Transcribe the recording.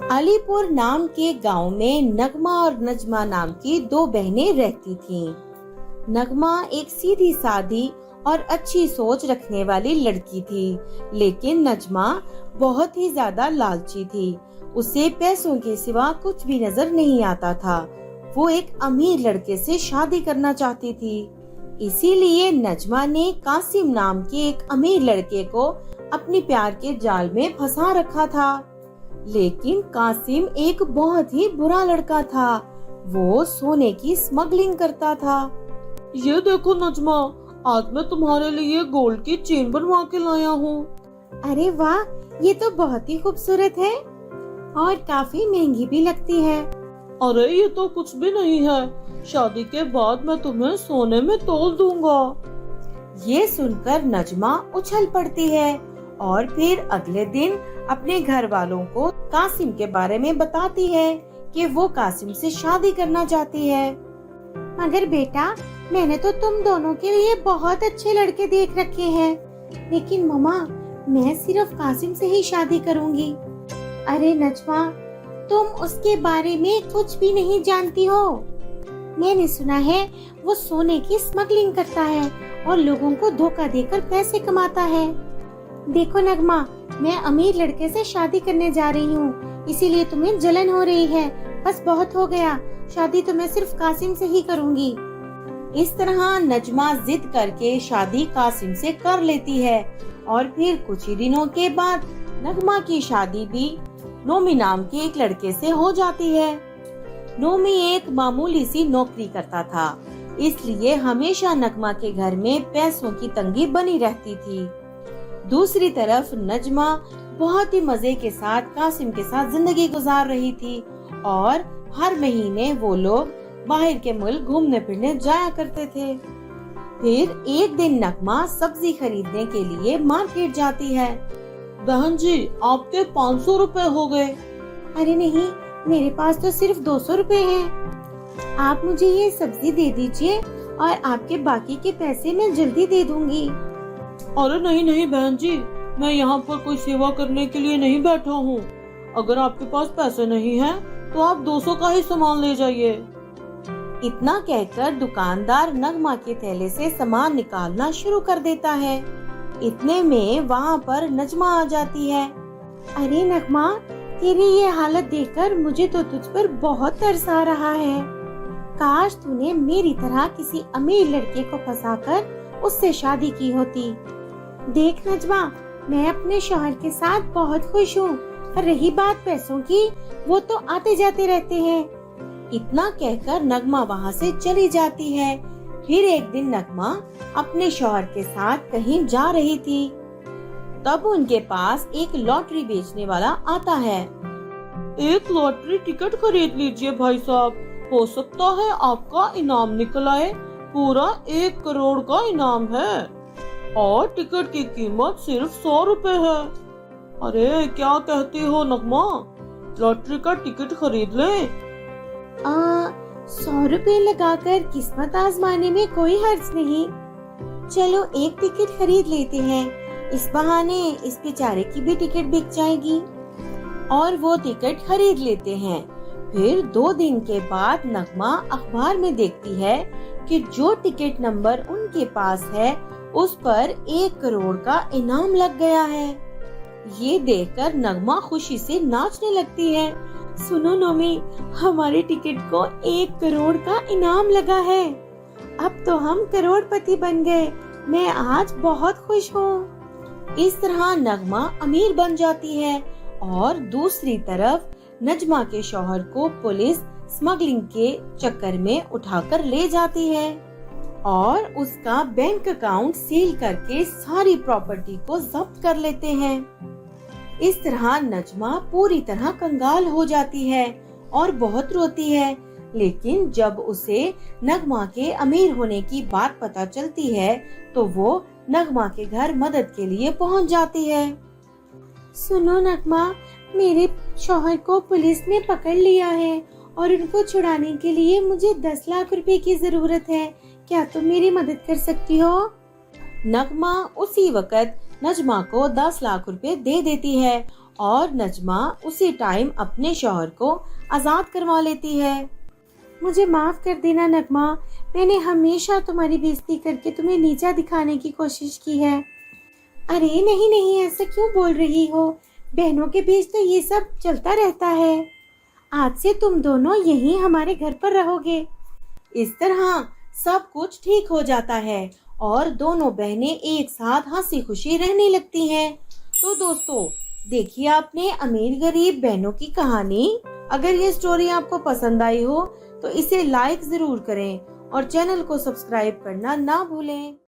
अलीपुर नाम के गांव में नगमा और नजमा नाम की दो बहनें रहती थीं। नगमा एक सीधी सादी और अच्छी सोच रखने वाली लड़की थी, लेकिन नजमा बहुत ही ज्यादा लालची थी। उसे पैसों के सिवा कुछ भी नजर नहीं आता था। वो एक अमीर लड़के से शादी करना चाहती थी। इसीलिए नजमा ने कासिम नाम के एक अमीर लड़के को अपनी प्यार के जाल में फंसा रखा था। लेकिन कासिम एक बहुत ही बुरा लड़का था। वो सोने की स्मगलिंग करता था। ये देखो नजमा, आज मैं तुम्हारे लिए गोल्ड की चेन बनवा के लाया हूँ। अरे वाह, ये तो बहुत ही खूबसूरत है और काफी महंगी भी लगती है। अरे ये तो कुछ भी नहीं है, शादी के बाद मैं तुम्हें सोने में तोल दूंगा। ये सुनकर नजमा उछल पड़ती है और फिर अगले दिन अपने घर वालों को कासिम के बारे में बताती है कि वो कासिम से शादी करना चाहती है। मगर बेटा, मैंने तो तुम दोनों के लिए बहुत अच्छे लड़के देख रखे हैं, लेकिन मम्मा, मैं सिर्फ कासिम से ही शादी करूंगी। अरे नजमा, तुम उसके बारे में कुछ भी नहीं जानती हो। मैंने सुना है वो सोने की स्मगलिंग करता है और लोगों को धोखा देकर पैसे कमाता है। देखो नगमा, मैं अमीर लड़के से शादी करने जा रही हूँ, इसीलिए तुम्हें जलन हो रही है। बस बहुत हो गया, शादी तो मैं सिर्फ कासिम से ही करूँगी। इस तरह नजमा जिद करके शादी कासिम से कर लेती है और फिर कुछ ही दिनों के बाद नगमा की शादी भी नोमी नाम के एक लड़के से हो जाती है। नोमी एक मामूली सी नौकरी करता था, इसलिए हमेशा नगमा के घर में पैसों की तंगी बनी रहती थी। दूसरी तरफ नजमा बहुत ही मजे के साथ कासिम के साथ जिंदगी गुजार रही थी और हर महीने वो लोग बाहर के मुल्क घूमने फिरने जाया करते थे। फिर एक दिन नगमा सब्जी खरीदने के लिए मार्केट जाती है। बहन जी, आपके 500 रुपए हो गए। अरे नहीं, मेरे पास तो सिर्फ 200 रुपए हैं। आप मुझे ये सब्जी दे दीजिए और आपके बाकी के पैसे मैं जल्दी दे दूंगी। अरे नहीं नहीं बहन जी, मैं यहाँ पर कोई सेवा करने के लिए नहीं बैठा हूँ। अगर आपके पास पैसे नहीं हैं, तो आप 200 का ही सामान ले जाइए। इतना कहकर दुकानदार नगमा के थैले से सामान निकालना शुरू कर देता है। इतने में वहाँ पर नजमा आ जाती है। अरे नगमा, तेरी ये हालत देखकर मुझे तो तुझ पर बहुत तरस आ रहा है। काश तूने मेरी तरह किसी अमीर लड़के को फंसाकर उससे शादी की होती। देख नजमा, मैं अपने शौहर के साथ बहुत खुश हूँ। रही बात पैसों की, वो तो आते जाते रहते हैं। इतना कहकर नगमा वहाँ से चली जाती है। फिर एक दिन नगमा अपने शौहर के साथ कहीं जा रही थी, तब उनके पास एक लॉटरी बेचने वाला आता है। एक लॉटरी टिकट खरीद लीजिए भाई साहब, हो सकता है आपका इनाम निकल आए। पूरा 1 करोड़ का इनाम है और टिकट की कीमत सिर्फ 100 रुपए है। अरे क्या कहती हो नगमा, लॉटरी का टिकट खरीद लें? 100 रुपए लगाकर किस्मत आजमाने में कोई हर्ज नहीं। चलो एक टिकट खरीद लेते हैं, इस बहाने इस बेचारे की भी टिकट बिक जाएगी। और वो टिकट खरीद लेते हैं। फिर 2 दिन के बाद नगमा अखबार में देखती है कि जो टिकट नंबर उनके पास है उस पर 1 करोड़ का इनाम लग गया है। ये देखकर नगमा खुशी से नाचने लगती है। सुनो नोमी, हमारे टिकट को 1 करोड़ का इनाम लगा है। अब तो हम करोड़पति बन गए। मैं आज बहुत खुश हूँ। इस तरह नगमा अमीर बन जाती है और दूसरी तरफ नजमा के शौहर को पुलिस स्मगलिंग के चक्कर में उठाकर ले जाती है और उसका बैंक अकाउंट सील करके सारी प्रॉपर्टी को जब्त कर लेते हैं। इस तरह नजमा पूरी तरह कंगाल हो जाती है और बहुत रोती है। लेकिन जब उसे नगमा के अमीर होने की बात पता चलती है, तो वो नगमा के घर मदद के लिए पहुंच जाती है। सुनो नगमा, मेरे शौहर को पुलिस ने पकड़ लिया है और उनको छुड़ाने के लिए मुझे 10 लाख रुपए की जरूरत है। क्या तुम मेरी मदद कर सकती हो? नगमा उसी वक्त नजमा को 10 लाख रुपए दे देती है और नजमा उसी टाइम अपने शौहर को आजाद करवा लेती है। मुझे माफ कर देना नगमा, मैंने हमेशा तुम्हारी बेइज्जती करके तुम्हें नीचा दिखाने की कोशिश की है। अरे नहीं नहीं, ऐसा क्यों बोल रही हो, बहनों के बीच तो ये सब चलता रहता है। आज से तुम दोनों यहीं हमारे घर पर रहोगे। इस तरह सब कुछ ठीक हो जाता है और दोनों बहनें एक साथ हंसी खुशी रहने लगती हैं। तो दोस्तों, देखिए आपने अमीर गरीब बहनों की कहानी। अगर ये स्टोरी आपको पसंद आई हो तो इसे लाइक जरूर करें और चैनल को सब्सक्राइब करना ना भूलें।